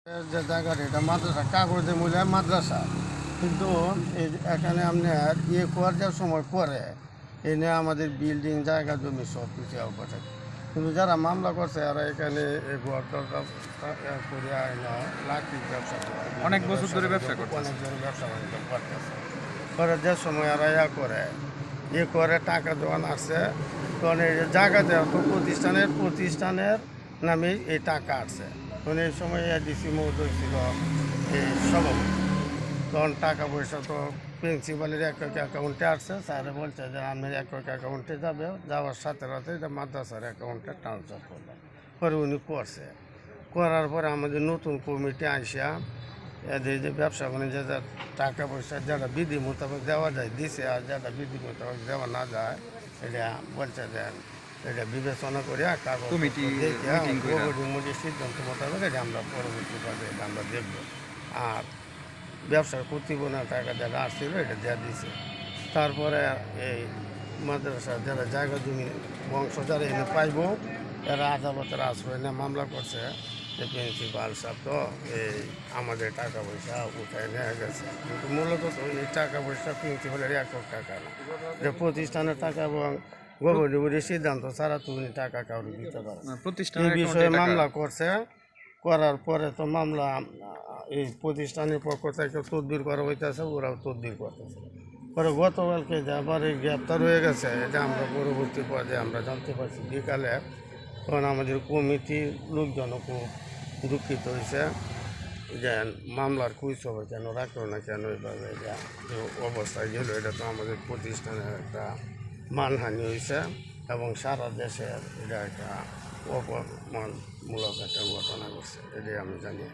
যে জায়গাটা এটা মাদ্রাসা কাগজে মূল্য মাদ্রাসা, কিন্তু এই এখানে আপনার করার সময় পরে এনে আমাদের বিল্ডিং জায়গা জমি সব কিছু কথা, কিন্তু যারা মামলা করছে আর এখানে ঘর দরজা করে লাঠির ব্যবসা করে, অনেক বছর ধরে ব্যবসা করছে, অনেক ধরে ব্যবসা বাণিজ্য করতেছে। পরে যে সময় আর করে টাকা দেওয়ান আসছে, তখন এই জায়গা দেওয়া তো প্রতিষ্ঠানের নামে এই টাকা আসছে। তখন এই সময় ডিসি মহোদয় ছিল এই সভাপতি, তখন টাকা পয়সা তো প্রিন্সিপালের একক অ্যাকাউন্টে আসছে। স্যারে বলছে যে আমি একক অ্যাকাউন্টে যাবে, যাওয়ার সাথে সাথে এটা মাদ্রাসার অ্যাকাউন্টে ট্রান্সফার করবে। পরে উনি করছে, করার পরে আমাদের নতুন কমিটি আইসা এদের যে ব্যবসা বাণিজ্য যে টাকা পয়সা যেটা বিধি মোতাবেক দেওয়া যায় দিছে, আর যেটা বিধি মোতাবেক দেওয়া না যায় এটা বলছে যে এটা বিবেচনা করে কাগজ কমিটির সিদ্ধান্ত মোতাবেক এটা আমরা পরবর্তীভাবে এটা আমরা দেখব। আর ব্যবসার প্রতিবন্ধক টাকা যারা আসছিল এটা দেওয়া দিয়েছে। তারপরে এই মাদ্রাসা যারা জায়গা জমি বংশ যারা এনে পাইব, এরা আদালতের আশ্রয় নিয়ে মামলা করছে যে প্রিন্সিপাল সাহেব তো এই আমাদের টাকা পয়সা উঠায় নেওয়া গেছে, কিন্তু মূলত তো এই টাকা পয়সা প্রিন্সিপালের একক টাকা না, যে প্রতিষ্ঠানের টাকা এবং গভর্নমেন্টের সিদ্ধান্ত ছাড়া তুমি টাকা কাউকে দিতে পারো। এই বিষয়ে মামলা করছে, করার পরে তো মামলা এই প্রতিষ্ঠানের পক্ষ থেকে তদবির করা হইতেছে, ওরাও তদবির করতেছে। পরে গতকালকে যে আবার এই গ্রেপ্তার হয়ে গেছে, এটা আমরা পরবর্তী পর্যায়ে আমরা জানতে পারছি বিকালে। তখন আমাদের কমিটির লোকজনও খুব দুঃখিত হয়েছে যে মামলার কুইসবে কেন রাখলো না, কেন এইভাবে যে অবস্থায় গেল, এটা তো আমাদের প্রতিষ্ঠানের একটা মানহানি হয়েছে এবং সারা দেশের এটা একটা অপমানমূলক একটা ঘটনা ঘটছে, এটাই আমি জানি।